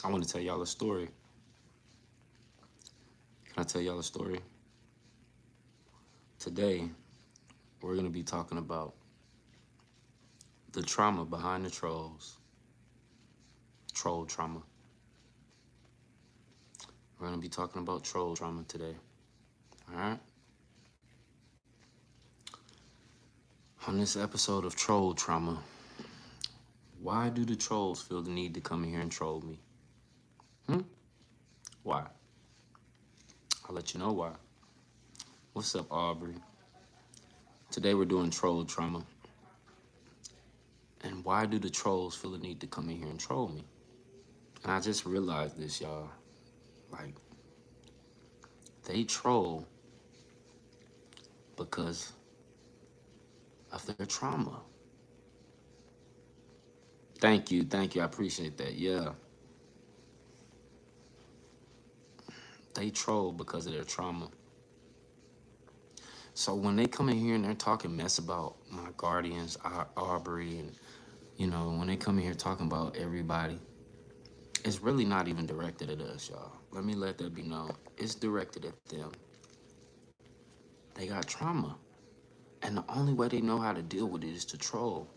I want to tell y'all a story. Can I tell y'all a story? Today, we're going to be talking about the trauma behind the trolls. Troll trauma. We're going to be talking about troll trauma today. All right? On this episode of Troll Trauma, why do the trolls feel the need to come in here and troll me? Why? I'll let you know why. What's up, Aubrey? Today we're doing troll trauma. And why do the trolls feel the need to come in here and troll me? And I just realized this, y'all. Like, they troll because of their trauma. Thank you, I appreciate that, yeah. They troll because of their trauma. So when they come in here and they're talking mess about my guardians, Aubrey, and, when they come in here talking about everybody, it's really not even directed at us, y'all. Let me let that be known. It's directed at them. They got trauma. And the only way they know how to deal with it is to troll.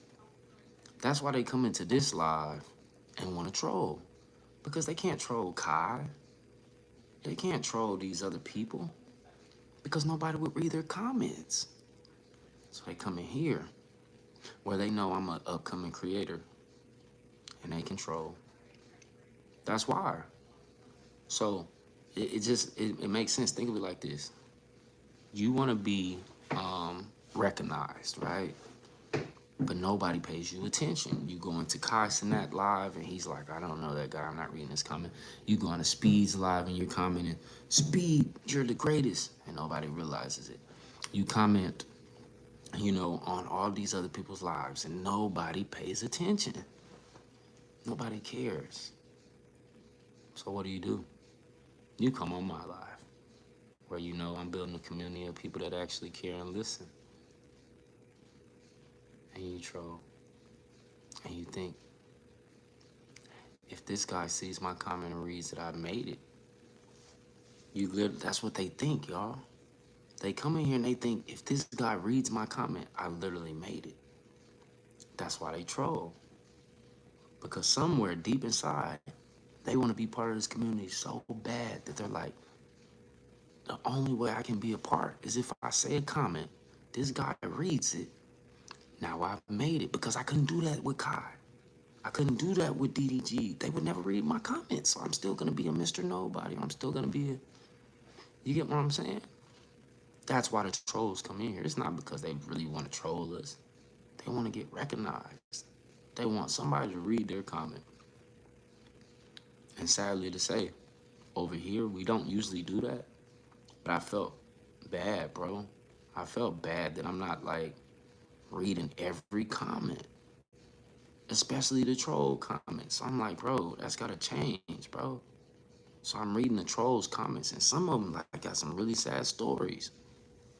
That's why they come into this live and want to troll. Because they can't troll Kai. They can't troll these other people. Because nobody would read their comments. So they come in here where they know I'm an upcoming creator. And they can troll. That's why. So it makes sense. Think of it like this. You want to be recognized, right? But nobody pays you attention. You go into Kai Cenat live, and he's like, I don't know that guy. I'm not reading his comment. You go into Speed's live, and you're commenting, Speed, you're the greatest. And nobody realizes it. You comment, on all these other people's lives, and nobody pays attention. Nobody cares. So what do? You come on my live, where I'm building a community of people that actually care and listen. And you troll. And you think, if this guy sees my comment and reads that I made it, that's what they think, y'all. They come in here and they think, if this guy reads my comment, I literally made it. That's why they troll. Because somewhere deep inside, they want to be part of this community so bad that they're like, the only way I can be a part is if I say a comment, this guy reads it. Now I've made it, because I couldn't do that with Kai. I couldn't do that with DDG. They would never read my comments, so I'm still going to be a Mr. Nobody. I'm still going to be a... You get what I'm saying? That's why the trolls come in here. It's not because they really want to troll us. They want to get recognized. They want somebody to read their comment. And sadly to say, over here, we don't usually do that. But I felt bad, bro. I felt bad that I'm not, reading every comment. Especially the troll comments. I'm like, bro, that's got to change, bro. So I'm reading the trolls' comments, and some of them got some really sad stories.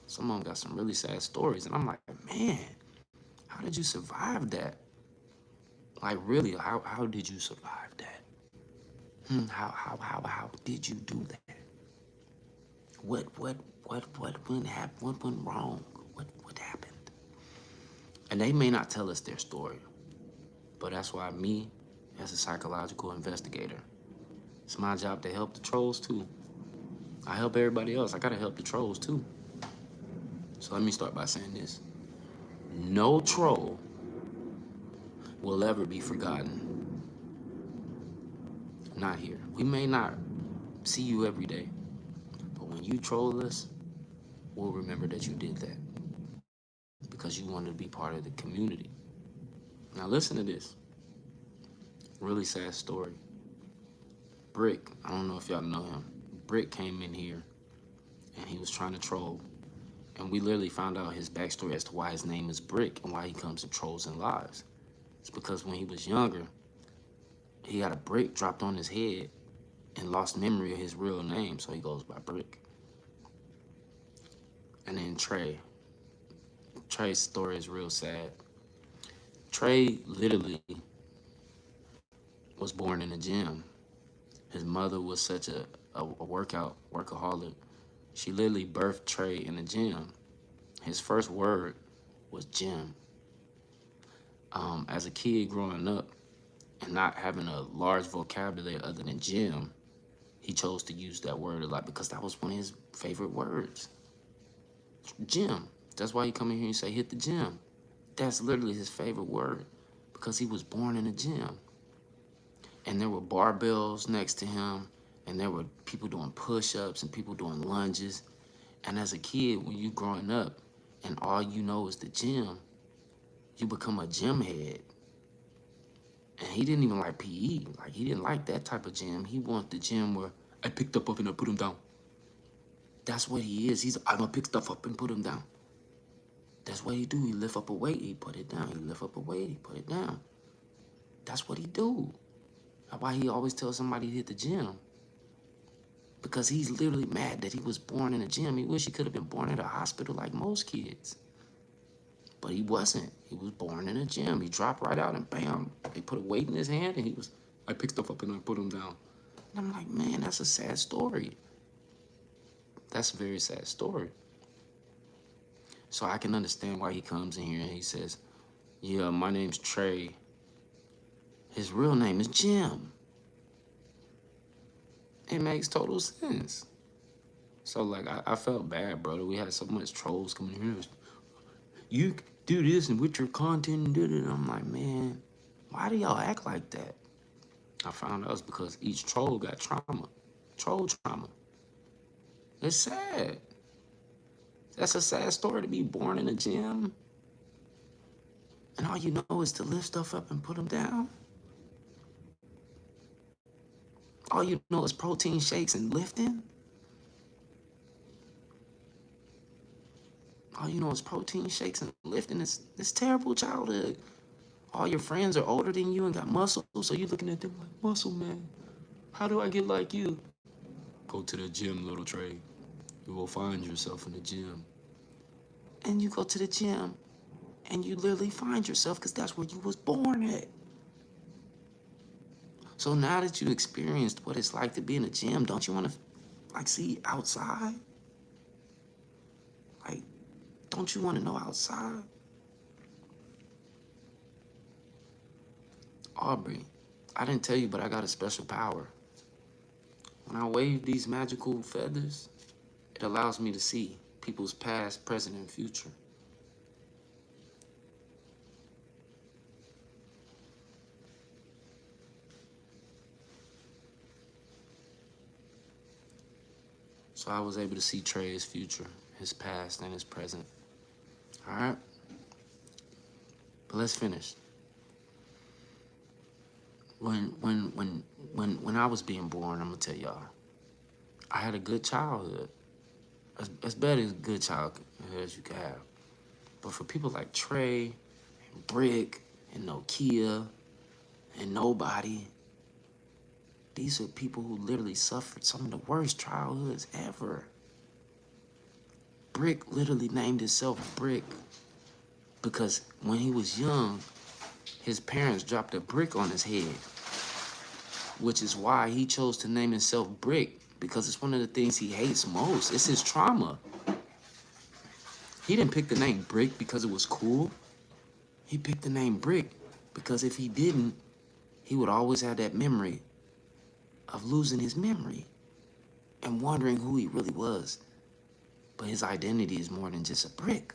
Some of them got some really sad stories, and I'm like, man, how did you survive that? Like, really, how did you survive that? How did you do that? What went wrong? What happened? And they may not tell us their story, but that's why me, as a psychological investigator, it's my job to help the trolls too. I help everybody else. I gotta help the trolls too. So let me start by saying this. No troll will ever be forgotten. Not here. We may not see you every day, but when you troll us, we'll remember that you did that because you wanted to be part of the community. Now listen to this. Really sad story. Brick, I don't know if y'all know him. Brick came in here and he was trying to troll. And we literally found out his backstory as to why his name is Brick and why he comes to trolls and lives. It's because when he was younger, he got a brick dropped on his head and lost memory of his real name, so he goes by Brick. And then Trey's story is real sad. Trey literally was born in a gym. His mother was such a workaholic. She literally birthed Trey in the gym. His first word was gym. As a kid growing up and not having a large vocabulary other than gym, he chose to use that word a lot because that was one of his favorite words. Gym. That's why he come in here and say, hit the gym. That's literally his favorite word because he was born in a gym. And there were barbells next to him, and there were people doing push-ups and people doing lunges. And as a kid, when you growing up and all you know is the gym, you become a gym head. And he didn't even like PE. Like, he didn't like that type of gym. He wanted the gym where I picked up and I put him down. That's what he is. I'm gonna pick stuff up and put him down. That's what he do. He lift up a weight, he put it down. He lift up a weight, he put it down. That's what he do. That's why he always tells somebody to hit the gym. Because he's literally mad that he was born in a gym. He wish he could have been born at a hospital like most kids. But he wasn't. He was born in a gym. He dropped right out and bam, they put a weight in his hand and I picked stuff up and I put him down. And I'm like, man, that's a sad story. That's a very sad story. So I can understand why he comes in here and he says, yeah, my name's Trey. His real name is Jim. It makes total sense. So, like, I felt bad, brother. We had so much trolls coming here. You do this and with your content and did it. I'm like, man, why do y'all act like that? I found out it's because each troll got trauma. Troll trauma. It's sad. That's a sad story to be born in a gym. And all you know is to lift stuff up and put them down. All you know is protein shakes and lifting. All you know is protein shakes and lifting. It's terrible childhood. All your friends are older than you and got muscle, so you're looking at them like, muscle man, how do I get like you? Go to the gym, little Trey. You will find yourself in the gym. And you go to the gym, and you literally find yourself because that's where you was born at. So now that you experienced what it's like to be in a gym, don't you want to, like, see outside? Like, don't you want to know outside? Aubrey, I didn't tell you, but I got a special power. When I wave these magical feathers, it allows me to see people's past, present, and future. So I was able to see Trey's future, his past, and his present. All right? But let's finish. When I was being born, I'm gonna tell y'all, I had a good childhood. As bad as a good childhood as you can have. But for people like Trey, and Brick, and Nokia, and Nobody, these are people who literally suffered some of the worst childhoods ever. Brick literally named himself Brick because when he was young, his parents dropped a brick on his head, which is why he chose to name himself Brick, because it's one of the things he hates most. It's his trauma. He didn't pick the name Brick because it was cool. He picked the name Brick because if he didn't, he would always have that memory of losing his memory and wondering who he really was. But his identity is more than just a brick.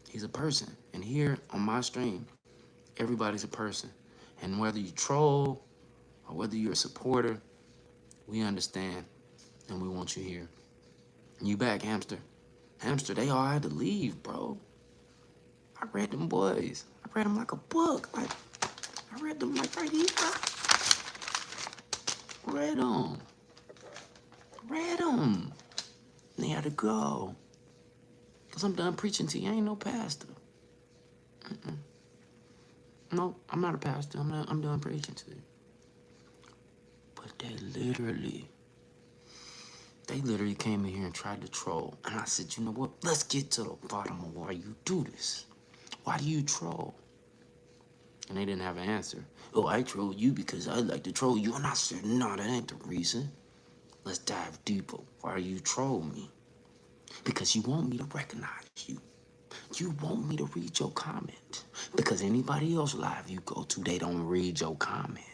He's a person. And here on my stream, everybody's a person. And whether you troll or whether you're a supporter, we understand and we want you here. You back, Hamster. Hamster, they all had to leave, bro. I read them boys. I read them like a book. Like, I read them like right here. Read them. Read them. And they had to go. Because I'm done preaching to you. I ain't no pastor. No, I'm not a pastor. I'm done preaching to you. But they literally came in here and tried to troll. And I said, you know what? Let's get to the bottom of why you do this. Why do you troll? And they didn't have an answer. Oh, I troll you because I like to troll you. And I said, no, that ain't the reason. Let's dive deeper. Why you troll me? Because you want me to recognize you. You want me to read your comment. Because anybody else live you go to, they don't read your comment.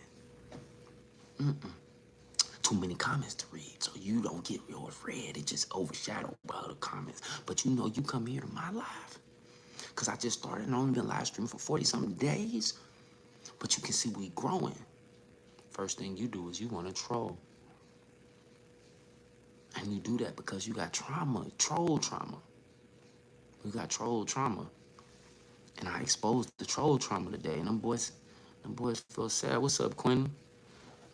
Too many comments to read, so you don't get yours read. It just overshadowed by other comments. But you know you come here to my live. Because I just started and only been live streaming for 40-something days. But you can see we growing. First thing you do is you want to troll. And you do that because you got trauma, troll trauma. You got troll trauma. And I exposed the troll trauma today. And them boys feel sad. What's up, Quentin?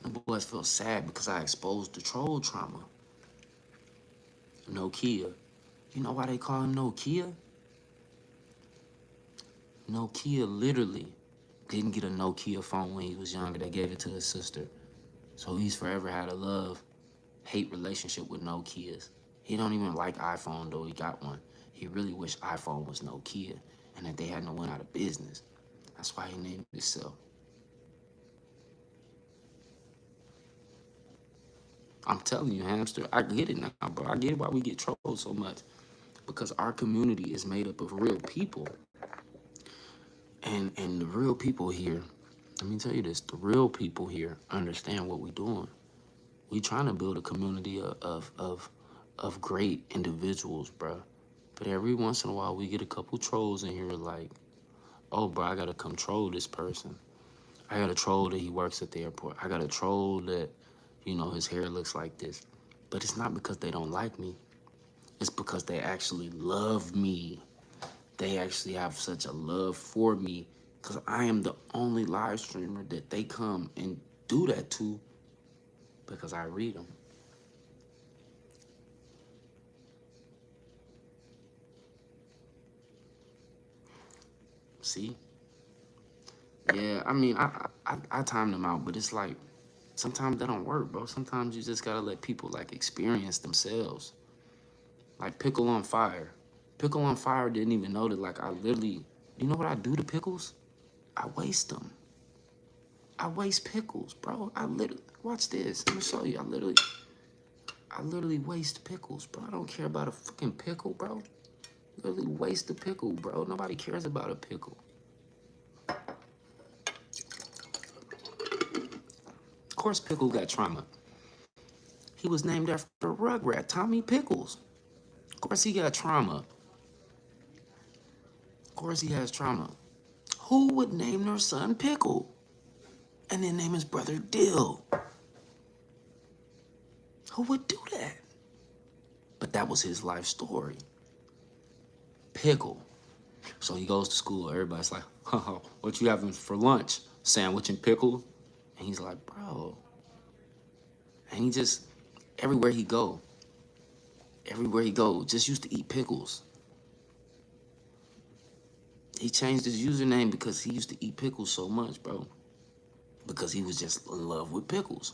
Them boys feel sad because I exposed the troll trauma. Nokia. You know why they call him Nokia? Nokia literally didn't get a Nokia phone when he was younger. They gave it to his sister. So he's forever had a love-hate relationship with Nokias. He don't even like iPhone, though he got one. He really wish iPhone was Nokia and that they hadn't went out of business. That's why he named himself. I'm telling you, hamster, I get it now, bro. I get why we get trolled so much. Because our community is made up of real people. And the real people here, let me tell you this, the real people here understand what we're doing. We trying to build a community of great individuals, bro. But every once in a while, we get a couple trolls in here like, oh, bro, I got to come troll this person. I got to troll that he works at the airport. I got to troll that, you know, his hair looks like this. But it's not because they don't like me. It's because they actually love me. They actually have such a love for me because I am the only live streamer that they come and do that to because I read them. See? Yeah, I mean, I time them out, but it's like, sometimes that don't work, bro. Sometimes you just gotta let people, like, experience themselves. Like, Pickle on Fire. Pickle on Fire didn't even know that, like, I literally, you know what I do to pickles? I waste them. I waste pickles, bro. I literally, watch this. Let me show you. I literally waste pickles, bro. I don't care about a fucking pickle, bro. Literally waste a pickle, bro. Nobody cares about a pickle. Of course, Pickle got trauma. He was named after a Rugrat, Tommy Pickles. Of course, he got trauma. Of course, he has trauma. Who would name their son Pickle and then name his brother Dill? Who would do that? But that was his life story. Pickle. So he goes to school. Everybody's like, oh, what you having for lunch? Sandwich and pickle? And he's like, bro. And he just, everywhere he go, just used to eat pickles. He changed his username because he used to eat pickles so much, bro. Because he was just in love with pickles.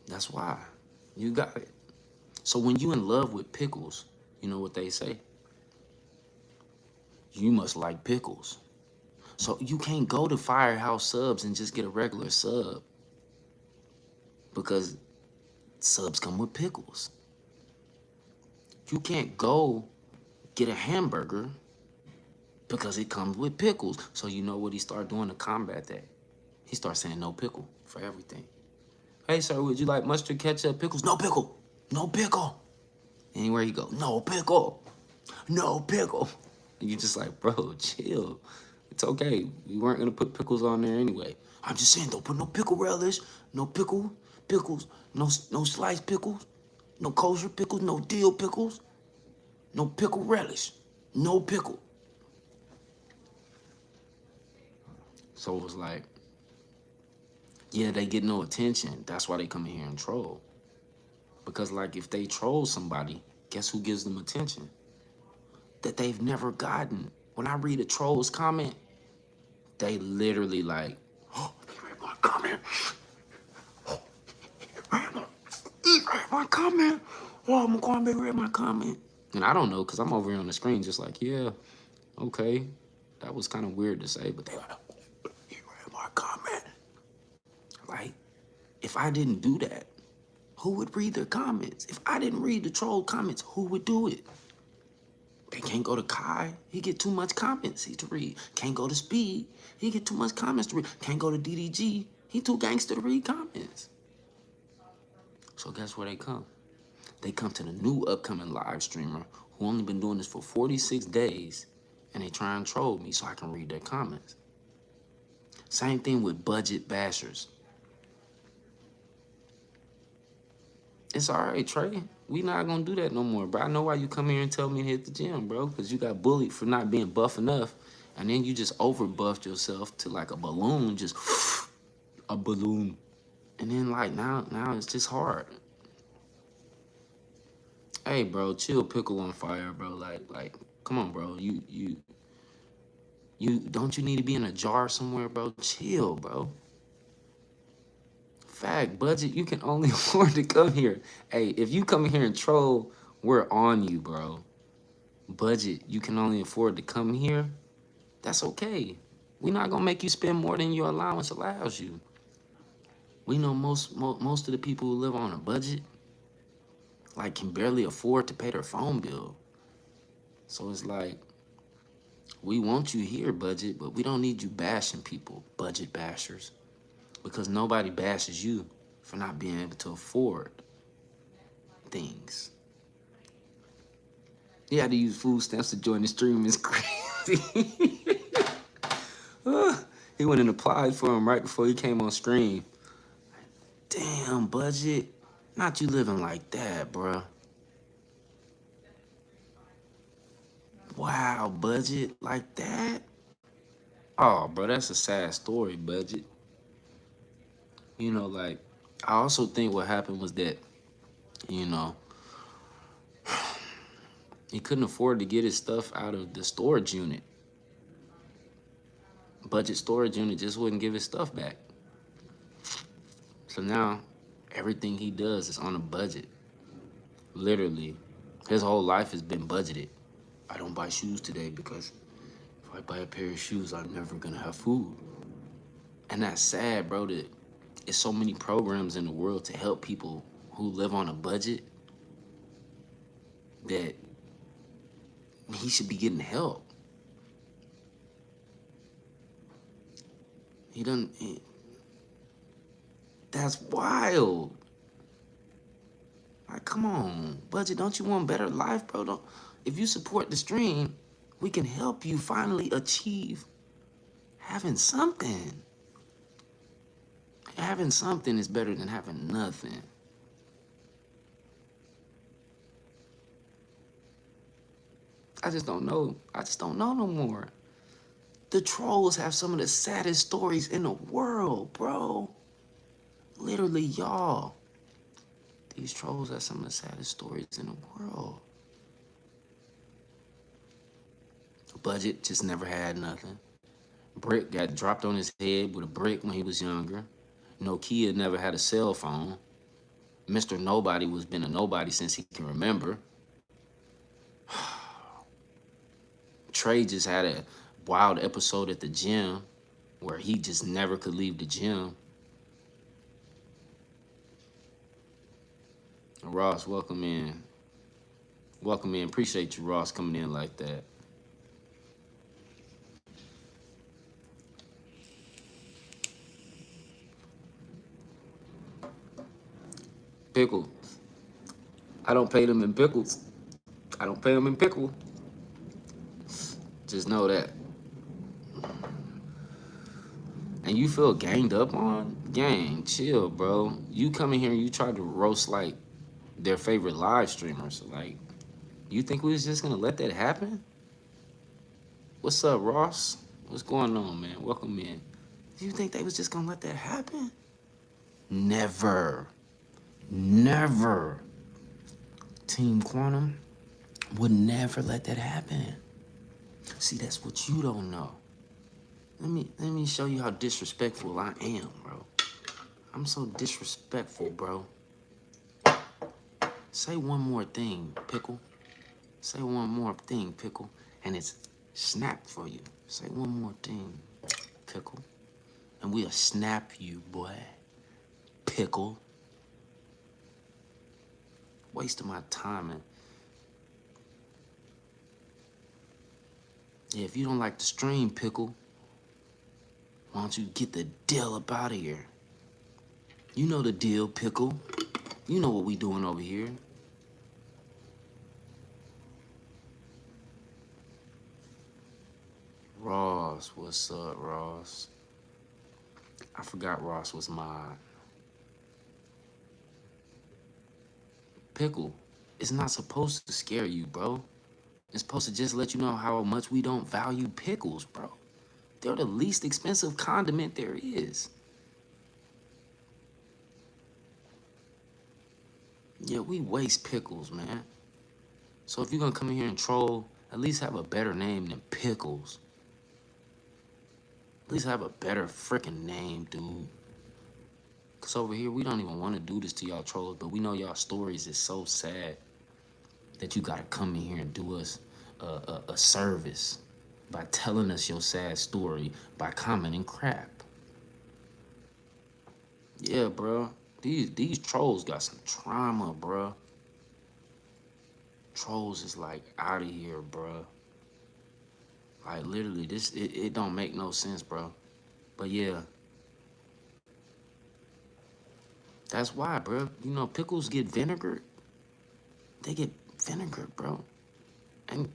That's why. You got it. So when you in love with pickles, you know what they say? You must like pickles. So you can't go to Firehouse Subs and just get a regular sub. Because subs come with pickles. You can't go get a hamburger because it comes with pickles. So you know what he started doing to combat that? He started saying no pickle for everything. Hey, sir, would you like mustard, ketchup, pickles? No pickle. No pickle. Anywhere you go, no pickle. No pickle. And you're just like, bro, chill. It's okay. We weren't going to put pickles on there anyway. I'm just saying, don't put no pickle relish, no pickles, no sliced pickles, no kosher pickles, no dill pickles, no pickle relish, no pickle. So it was like, yeah, they get no attention. That's why they come in here and troll. Because, like, if they troll somebody, guess who gives them attention? That they've never gotten. When I read a troll's comment, they literally like, oh, he read my comment. Oh, he read my comment. Oh, I'm going to read my comment. And I don't know, because I'm over here on the screen just like, yeah, okay. That was kind of weird to say, but they like, he read my comment. Like, if I didn't do that, who would read their comments? If I didn't read the troll comments, who would do it? They can't go to Kai. He get too much comments to read. Can't go to Speed. He get too much comments to read. Can't go to DDG. He too gangster to read comments. So guess where they come? They come to the new upcoming live streamer who only been doing this for 46 days, and they try and troll me so I can read their comments. Same thing with budget bashers. It's all right, Trey. We not gonna do that no more, bro. I know why you come here and tell me to hit the gym, bro, because you got bullied for not being buff enough, and then you just over buffed yourself to like a balloon, just a balloon. And then like now it's just hard. Hey, bro, chill, pickle on fire, bro. Like, come on, bro. You don't you need to be in a jar somewhere, bro? Chill, bro. Fact, budget, you can only afford to come here. Hey, if you come here and troll, we're on you, bro. Budget, you can only afford to come here. That's okay. We're not gonna make you spend more than your allowance allows you. We know most of the people who live on a budget, like, can barely afford to pay their phone bill. So it's like, we want you here, budget, but we don't need you bashing people, budget bashers, because nobody bashes you for not being able to afford things. You had to use food stamps to join the stream. It's crazy. He went and applied for him right before he came on stream. Damn, budget. Not you living like that, bruh. Wow, budget, like that? Oh, bro, that's a sad story, budget. You know, like, I also think what happened was that, you know, he couldn't afford to get his stuff out of the storage unit. Budget storage unit just wouldn't give his stuff back. So now, everything he does is on a budget. Literally, his whole life has been budgeted. I don't buy shoes today because if I buy a pair of shoes, I'm never gonna have food. And that's sad, bro, that there's so many programs in the world to help people who live on a budget that he should be getting help. That's wild. Like, come on, budget, don't you want better life, bro? If you support the stream, we can help you finally achieve having something. Having something is better than having nothing. I just don't know. I just don't know no more. The trolls have some of the saddest stories in the world, bro. Literally, y'all. These trolls have some of the saddest stories in the world. Budget just never had nothing. Brick got dropped on his head with a brick when he was younger. Nokia never had a cell phone. Mr. Nobody was been a nobody since he can remember. Trey just had a wild episode at the gym where he just never could leave the gym. Ross, welcome in. Welcome in. Appreciate you, Ross, coming in like that. Pickle. I don't pay them in pickles. I don't pay them in pickle. Just know that. And you feel ganged up on? Gang, chill, bro. You come in here and you try to roast, like, their favorite live streamers. Like, you think we was just gonna let that happen? What's up, Ross? What's going on, man? Welcome in. Do you think they was just gonna let that happen? Never. Never. Team Quantum would never let that happen. See, that's what you don't know. Let me show you how disrespectful I am, bro. I'm so disrespectful, bro. Say one more thing, Pickle. Say one more thing, Pickle, and it's snap for you. Say one more thing, Pickle, and we'll snap you, boy. Pickle. Wasting my time. And yeah, if you don't like the stream, Pickle, why don't you get the deal up out of here? You know the deal, Pickle. You know what we doing over here. Ross, what's up, Ross? I forgot Ross was mine. Pickle, it's not supposed to scare you, bro. It's supposed to just let you know how much we don't value pickles, bro. They're the least expensive condiment there is. Yeah, we waste pickles, man. So if you're gonna come in here and troll, at least have a better name than Pickles. At least have a better freaking name, dude. Cause over here, we don't even want to do this to y'all trolls, but we know y'all stories is so sad that you gotta come in here and do us a service by telling us your sad story by commenting crap. Yeah, bro. These trolls got some trauma, bro. Trolls is like out of here, bro. Like literally, it don't make no sense, bro. But yeah, that's why, bro. You know, pickles get vinegar. They get vinegar, bro. And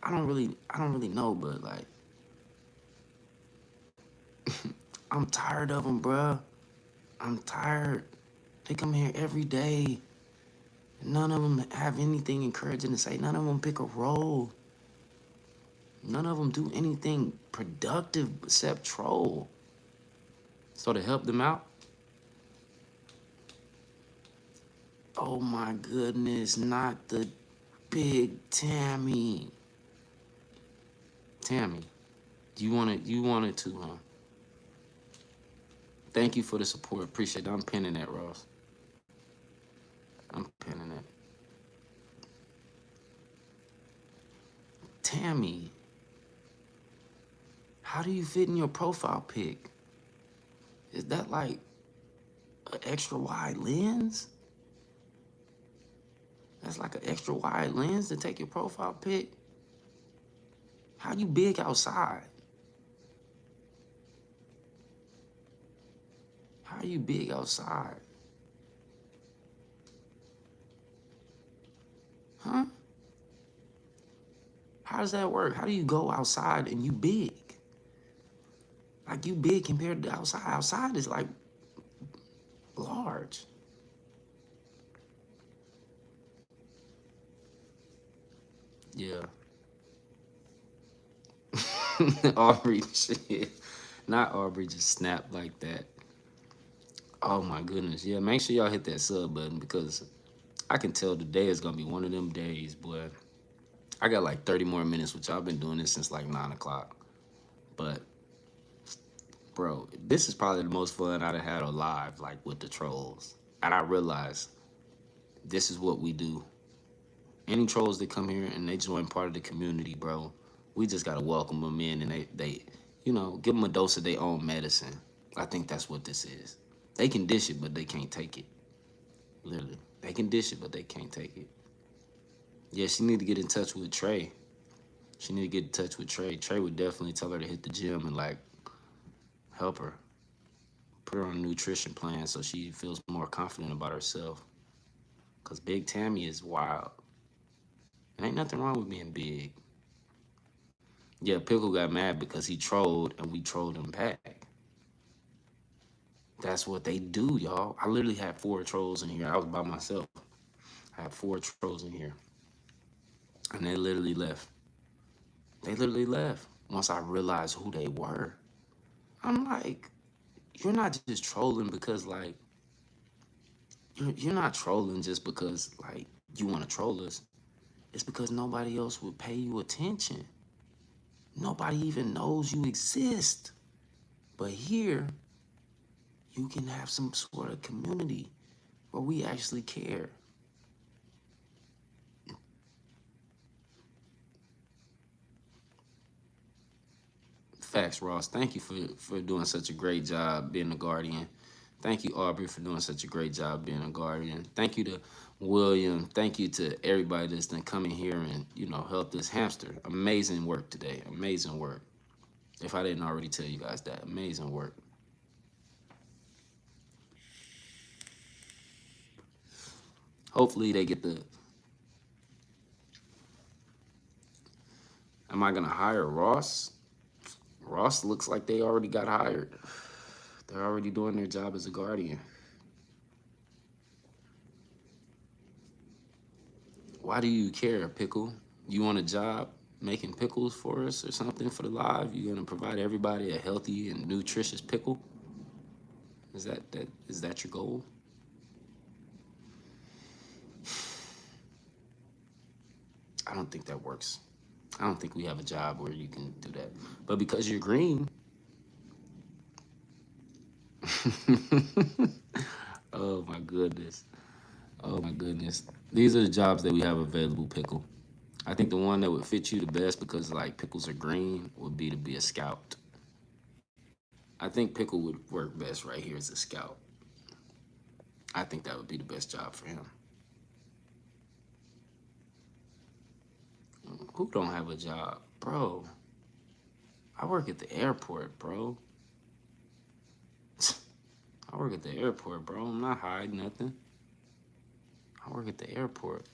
I don't really know, but like, I'm tired of them, bro. I'm tired. They come here every day. None of them have anything encouraging to say. None of them pick a role. None of them do anything productive except troll. So to help them out, oh my goodness, not the big Tammy. Tammy, you wanted to, huh? Thank you for the support. Appreciate it. I'm pinning that, Ross. I'm pinning that. Tammy, how do you fit in your profile pic? Is that like an extra wide lens? That's like an extra wide lens to take your profile pic? How you big outside? How you big outside? Huh? How does that work? How do you go outside and you big? Like you big compared to outside. Outside is like large. Yeah. Aubrey, shit. Not Aubrey, just snap like that. Oh my goodness. Yeah, make sure y'all hit that sub button because I can tell today is gonna be one of them days, boy. I got like 30 more minutes, which I've been doing this since like 9 o'clock. But bro, this is probably the most fun I've had alive, like with the trolls. And I realized this is what we do. Any trolls that come here and they join part of the community, bro, we just gotta welcome them in and they give them a dose of their own medicine. I think that's what this is. They can dish it, but they can't take it. Literally. They can dish it, but they can't take it. Yeah, she need to get in touch with Trey. She need to get in touch with Trey. Trey would definitely tell her to hit the gym and like help her. Put her on a nutrition plan so she feels more confident about herself. Cause Big Tammy is wild. And ain't nothing wrong with being big. Yeah, Pickle got mad because he trolled and we trolled him back. That's what they do, y'all. I literally had 4 trolls in here. I was by myself. I had 4 trolls in here. And they literally left. They literally left once I realized who they were. I'm like, you're not just trolling because like, you're not trolling just because like you want to troll us. It's because nobody else would pay you attention. Nobody even knows you exist. But here, you can have some sort of community where we actually care. Facts, Ross. Thank you for doing such a great job being a guardian. Thank you, Aubrey, for doing such a great job being a guardian. Thank you to William. Thank you to everybody that's done come in here and help this hamster. Amazing work today. Amazing work. If I didn't already tell you guys that, amazing work. Hopefully they get the. Am I gonna hire Ross? Ross looks like they already got hired. They're already doing their job as a guardian. Why do you care, Pickle? You want a job making pickles for us or something for the live? You gonna provide everybody a healthy and nutritious pickle? Is that your goal? I don't think that works. I don't think we have a job where you can do that. But because you're green, oh my goodness. Oh my goodness. These are the jobs that we have available, Pickle. I think the one that would fit you the best because like pickles are green would be to be a scout. I think Pickle would work best right here as a scout. I think that would be the best job for him. Who don't have a job? Bro, I work at the airport, bro. I work at the airport, bro. I'm not hiding nothing. I work at the airport.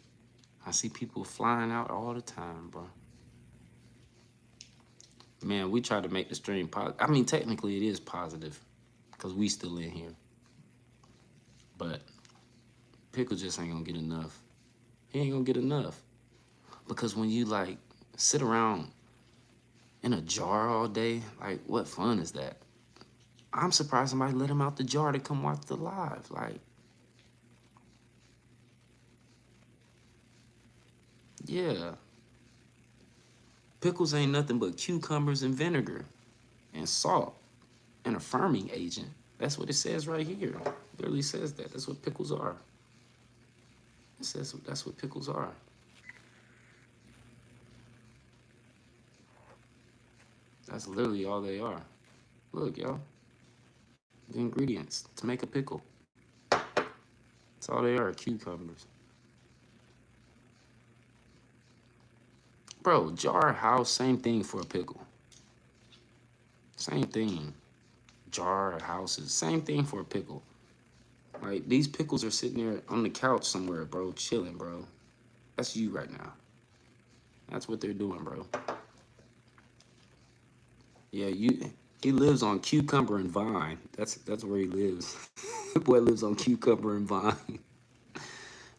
I see people flying out all the time, bro. Man, we try to make the stream positive. I mean, technically it is positive because we still in here. But Pickle just ain't gonna get enough. He ain't gonna get enough. Because when you like sit around in a jar all day, like what fun is that? I'm surprised somebody let him out the jar to come watch the live. Like, yeah. Pickles ain't nothing but cucumbers and vinegar and salt and a firming agent. That's what it says right here. It literally says that. That's what pickles are. It says that's what pickles are. That's literally all they are. Look, y'all. The ingredients to make a pickle. That's all they are, cucumbers. Bro, jar house, same thing for a pickle. Same thing. Jar houses, same thing for a pickle. Like, these pickles are sitting there on the couch somewhere, bro, chilling, bro. That's you right now. That's what they're doing, bro. Yeah, he lives on Cucumber and Vine. That's where he lives. The boy lives on Cucumber and Vine.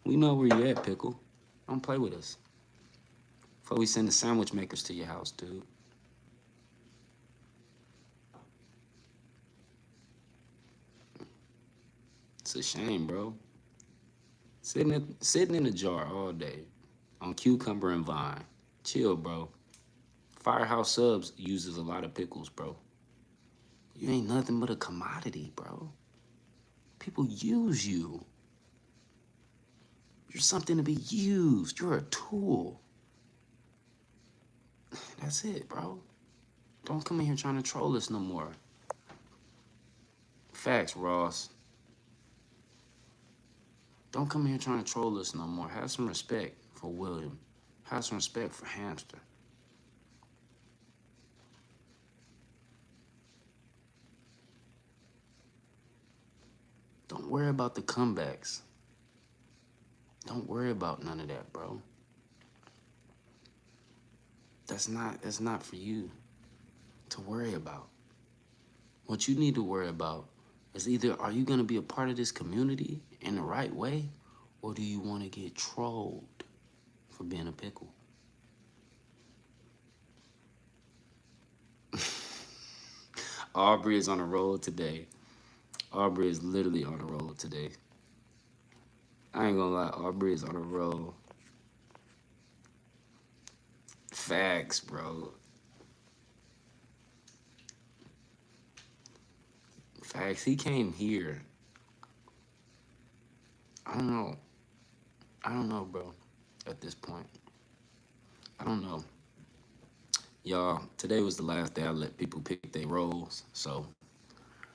We know where you at, Pickle. Don't play with us. Before we send the sandwich makers to your house, dude. It's a shame, bro. Sitting in a jar all day on Cucumber and Vine. Chill, bro. Firehouse Subs uses a lot of pickles, bro. You ain't nothing but a commodity, bro. People use you. You're something to be used. You're a tool. That's it, bro. Don't come in here trying to troll us no more. Facts, Ross. Don't come in here trying to troll us no more. Have some respect for William. Have some respect for Hamster. Don't worry about the comebacks. Don't worry about none of that, bro. That's not for you to worry about. What you need to worry about is either are you gonna be a part of this community in the right way, or do you wanna get trolled for being a pickle? Aubrey is on a roll today. Aubrey is literally on a roll today. I ain't gonna lie, Aubrey is on a roll. Facts, bro. Facts. He came here. I don't know. I don't know, bro. At this point, I don't know. Y'all, today was the last day I let people pick their roles. So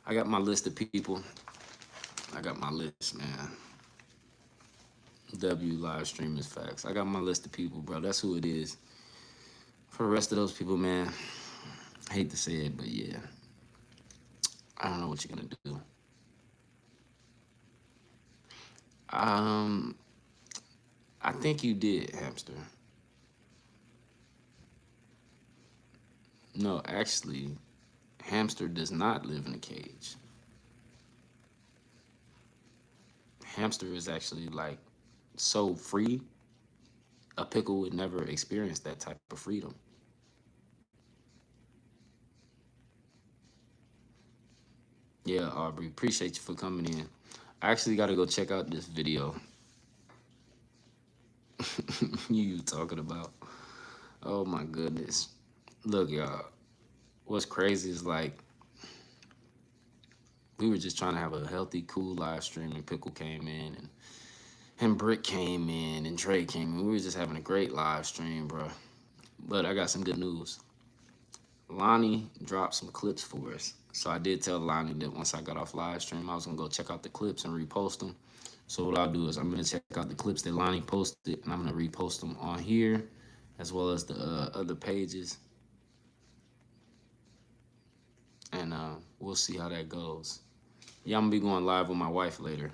I got my list of people. I got my list, man. W live stream is facts. I got my list of people, bro. That's who it is. For the rest of those people, man, I hate to say it, but yeah, I don't know what you're gonna do. Um, I think you did, hamster. No, actually, hamster does not live in a cage. Hamster is actually like so free. A pickle would never experience that type of freedom. Yeah, Aubrey, appreciate you for coming in. I actually got to go check out this video you talking about. Oh my goodness. Look, y'all, what's crazy is like we were just trying to have a healthy, cool live stream, and Pickle came in, and Brick came in, and Trey came in. We were just having a great live stream, bro. But I got some good news. Lonnie dropped some clips for us. So I did tell Lonnie that once I got off live stream, I was gonna go check out the clips and repost them. So what I'll do is I'm gonna check out the clips that Lonnie posted, and I'm gonna repost them on here, as well as the other pages, and we'll see how that goes. Yeah, I'm gonna be going live with my wife later.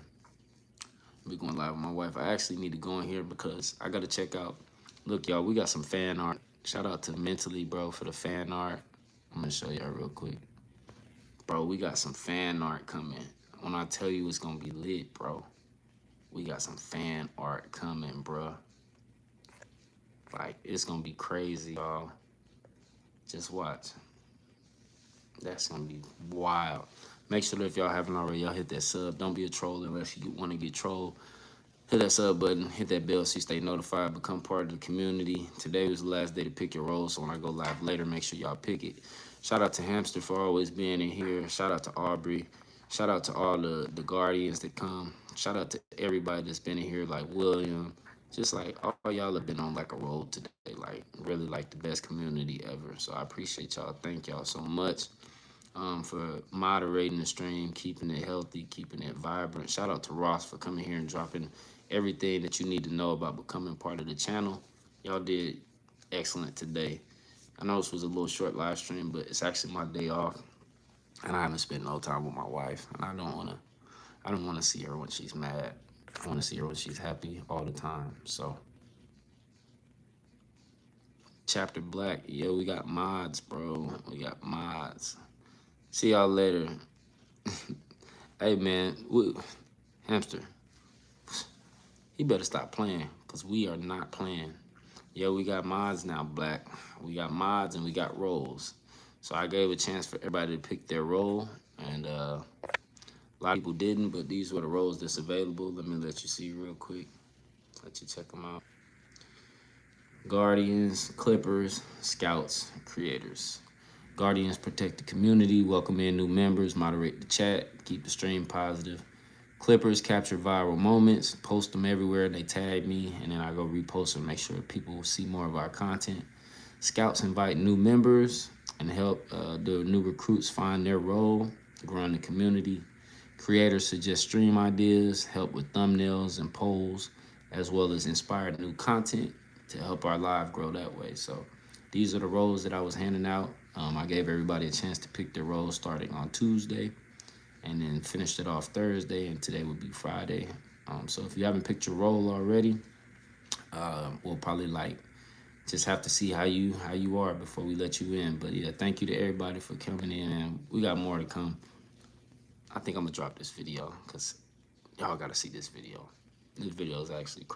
I'll be going live with my wife. I actually need to go in here because I gotta check out. Look, y'all, we got some fan art. Shout out to Mentally, bro, for the fan art. I'm gonna show y'all real quick. Bro, we got some fan art coming. When I tell you it's gonna be lit, bro, we got some fan art coming, bro. Like, it's gonna be crazy, y'all. Just watch. That's gonna be wild. Make sure that if y'all haven't already, y'all hit that sub. Don't be a troll unless you want to get trolled. Hit that sub button, hit that bell so you stay notified, become part of the community. Today was the last day to pick your role, so when I go live later, make sure y'all pick it. Shout out to Hamster for always being in here. Shout out to Aubrey. Shout out to all the guardians that come. Shout out to everybody that's been in here, like William. Just like all y'all have been on like a roll today, like really like the best community ever. So I appreciate y'all. Thank y'all so much for moderating the stream, keeping it healthy, keeping it vibrant. Shout out to Ross for coming here and dropping everything that you need to know about becoming part of the channel. Y'all did excellent today. I know this was a little short live stream, but it's actually my day off, and I haven't spent no time with my wife, and I don't wanna see her when she's mad. I wanna see her when she's happy all the time. So, Chapter Black, yeah, we got mods, bro. We got mods. See y'all later. Hey man, hamster, he better stop playing, cause we are not playing. Yeah, we got mods now, Black. We got mods and we got roles. So I gave a chance for everybody to pick their role, and a lot of people didn't, but these were the roles that's available. Let me let you see real quick. Let you check them out. Guardians, Clippers, Scouts, Creators. Guardians protect the community, welcome in new members, moderate the chat, keep the stream positive. Clippers capture viral moments, post them everywhere. They tag me, and then I go repost them, make sure people see more of our content. Scouts invite new members and help the new recruits find their role, grow in the community. Creators suggest stream ideas, help with thumbnails and polls, as well as inspire new content to help our live grow that way. So these are the roles that I was handing out. I gave everybody a chance to pick their role starting on Tuesday, and then finished it off Thursday, and today would be Friday. So if you haven't picked your role already, we'll probably like just have to see how you are before we let you in. But yeah, thank you to everybody for coming in, and we got more to come. I think I'm gonna drop this video because y'all gotta see this video. This video is actually crazy.